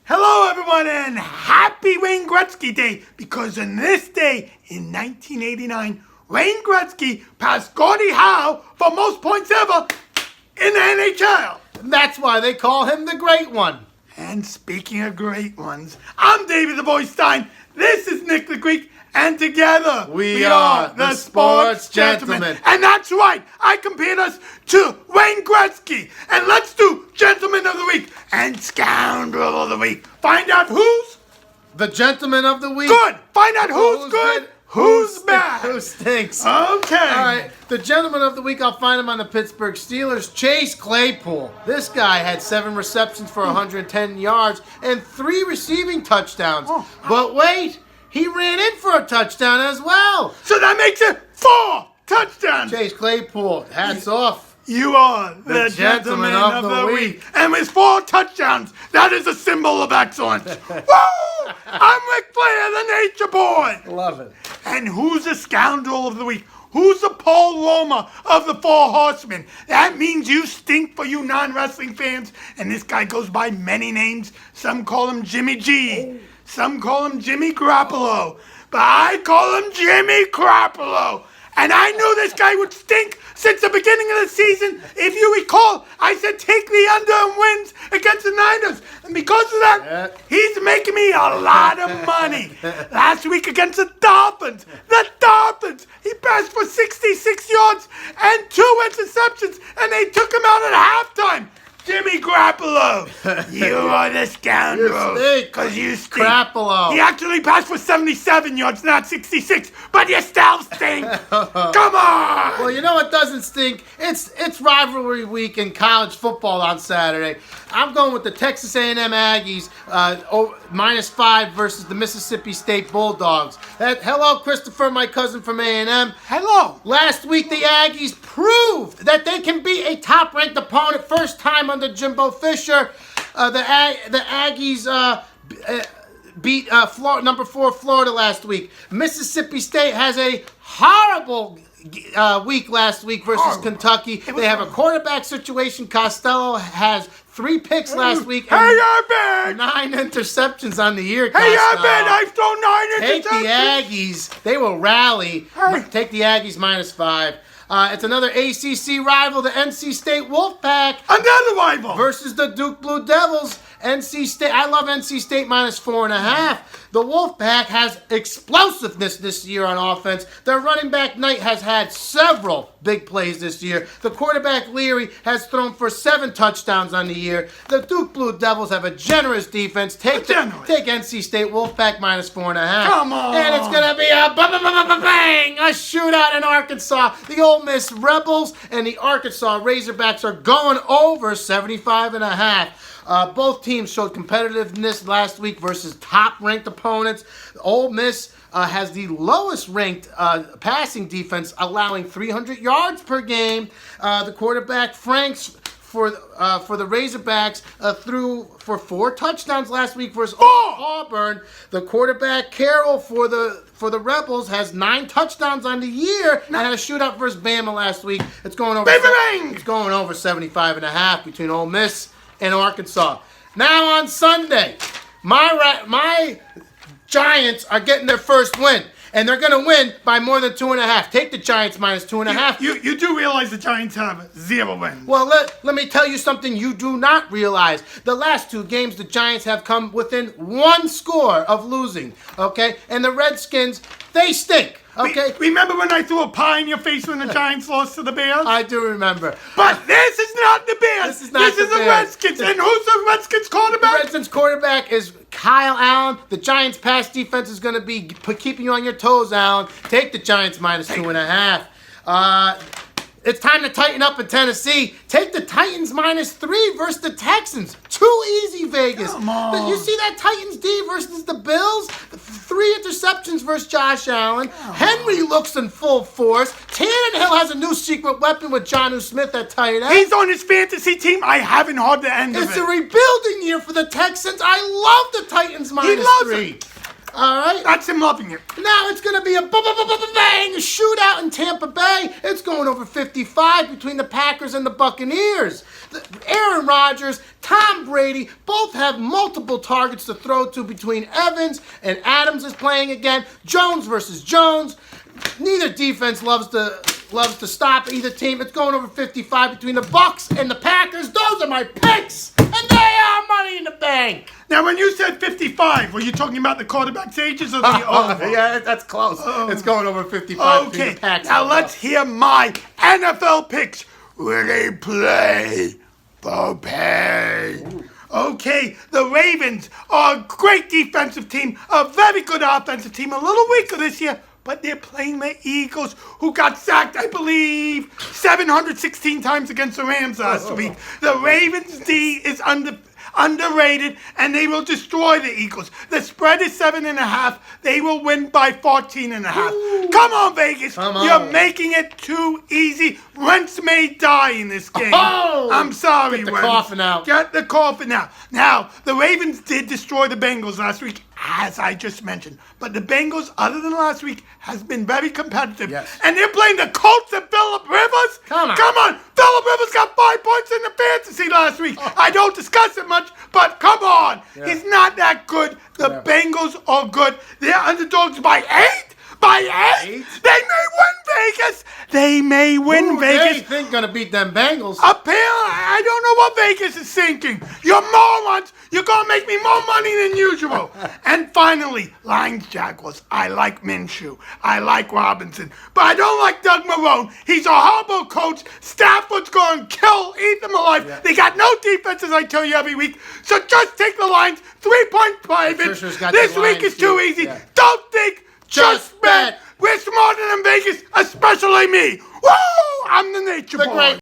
Hello, everyone, and happy Wayne Gretzky Day, because on this day in 1989, Wayne Gretzky passed Gordie Howe for most points ever in the NHL. And that's why they call him the Great One. And speaking of great ones, I'm David the Boy Stein, this is Nick the Greek, and together we are the Sports Gentlemen. And that's right, I compared us to Wayne Gretzky. And let's do Gentleman of the Week and Scoundrel of the Week. Find out who's the Gentleman of the Week. Good. Find out who's good, who's bad. Who stinks. Okay. All right. The Gentleman of the Week, I'll find him on the Pittsburgh Steelers. Chase Claypool. This guy had 7 receptions for 110 yards and 3 receiving touchdowns. But wait, he ran in for a touchdown as well. So that makes it 4 touchdowns. Chase Claypool, hats off. You are the Gentleman of the Week. And with 4 touchdowns, that is a symbol of excellence. Woo! I'm Ric Flair, the Nature Boy. Love it. And who's the Scoundrel of the Week? Who's the Paul Roma of the 4 Horsemen? That means you stink for you non-wrestling fans. And this guy goes by many names. Some call him Jimmy G. Some call him Jimmy Garoppolo. But I call him Jimmy Garoppolo. And I knew this guy would stink since the beginning of the season. If you recall, I said take the under and wins against the Niners. And because of that, he's making me a lot of money. Last week against the Dolphins, he passed for 66 yards and 2 interceptions, and they took him out at halftime. Jimmy Garoppolo, you are the scoundrel. Because you stink. Garoppolo. He actually passed for 77 yards, not 66, but you still stink. Come on. Well, you know what doesn't stink? It's rivalry week in college football on Saturday. I'm going with the Texas A&M Aggies, -5 versus the Mississippi State Bulldogs. Hello, Christopher, my cousin from A&M. Hello. Last week, the Aggies proved that they can beat a top-ranked opponent first time under Jimbo Fisher. The Aggies beat number 4 Florida last week. Mississippi State has a horrible week last week versus Kentucky. They have a quarterback situation. Costello has 3 picks last week. Hey, I bet. 9 interceptions on the year, Hey, Costello. I bet I've thrown 9 interceptions. Take the Aggies. They will rally. Hey. Take the Aggies -5. It's another ACC rival, the NC State Wolfpack. Another rival. Versus the Duke Blue Devils. NC State. I love NC State -4.5. The Wolfpack has explosiveness this year on offense. Their running back Knight has had several big plays this year. The quarterback Leary has thrown for 7 touchdowns on the year. The Duke Blue Devils have a generous defense. Take NC State Wolfpack -4.5. Come on. And it's going to be a bang, a shootout in Arkansas. The Ole Miss Rebels and the Arkansas Razorbacks are going over 75.5. Both teams showed competitiveness last week versus top-ranked opponents. Ole Miss has the lowest-ranked passing defense, allowing 300 yards per game. The quarterback Franks for the Razorbacks threw for 4 touchdowns last week versus Auburn. The quarterback Carroll for the Rebels has 9 touchdowns on the year and had a shootout versus Bama last week. It's going over. It's going over 75.5 between Ole Miss and Arkansas. Now on Sunday, my Giants are getting their first win. And they're going to win by more than 2.5. Take the Giants -2.5. You do realize the Giants have 0 wins. Well, let me tell you something you do not realize. The last 2 games, the Giants have come within 1 score of losing. Okay? And the Redskins, they stink. Okay? Remember when I threw a pie in your face when the Giants lost to the Bears? I do remember. But this is not the Bears. This is not the the Redskins. And who's the Redskins quarterback? The Redskins quarterback is Kyle Allen. The Giants' pass defense is going to be keeping you on your toes, Allen. Take the Giants -2.5. It's time to tighten up in Tennessee. Take the Titans -3 versus the Texans. Too easy, Vegas. Come on. You see that Titans D versus the Bills? 3 interceptions versus Josh Allen. Henry looks in full force. Tannehill has a new secret weapon with Jonnu Smith at tight end. He's on his fantasy team. I haven't heard the end of it. It's a rebuilding year for the Texans. I love the Titans -3. All right. That's him loving it. Now it's going to be a bang shootout in Tampa Bay. It's going over 55 between the Packers and the Buccaneers. Aaron Rodgers, Tom Brady, both have multiple targets to throw to between Evans and Adams is playing again. Jones versus Jones. Neither defense loves to stop either team. It's going over 55 between the Bucs and the Packers. Those are my picks, and they are Money in the Bank. Now, when you said 55, were you talking about the quarterback's ages or the over? Yeah, that's close. It's going over 55 between Okay, the Packers now and the let's Bucs. hear my NFL picks. Will they play for pay? Okay, the Ravens are a great defensive team, a very good offensive team, a little weaker this year, but they're playing the Eagles, who got sacked, I believe, 716 times against the Rams last week. The Ravens D is underrated, and they will destroy the Eagles. The spread is 7.5. They will win by 14.5. Come on, Vegas. You're making it too easy. Rents may die in this game. I'm sorry, Get the Rents. coffin out. Get the coffin out. Now, the Ravens did destroy the Bengals last week, as I just mentioned. But the Bengals, other than last week, has been very competitive. Yes. And they're playing the Colts and Phillip Rivers. Come on. Phillip Rivers got 5 points in the fantasy last week. I don't discuss it much, but come on. Yeah. He's not that good. The Bengals are good. They're underdogs by 8? By 8? They may win Vegas. They may win Who Vegas. they think gonna beat them Bengals? Apparently, I don't know what Vegas is thinking. You're morons. You're going to make me more money than usual. And finally, Lions Jaguars. I like Minshew. I like Robinson. But I don't like Doug Marrone. He's a horrible coach. Stafford's going to eat them alive. Yeah. They got no defense, as I tell you every week. So just take the Lions. 3-point private. Patricia's got This the week Lions is too too. easy. Yeah. Don't think. Just bet. We're smarter than Vegas, especially me. Woo! I'm the nature boy. great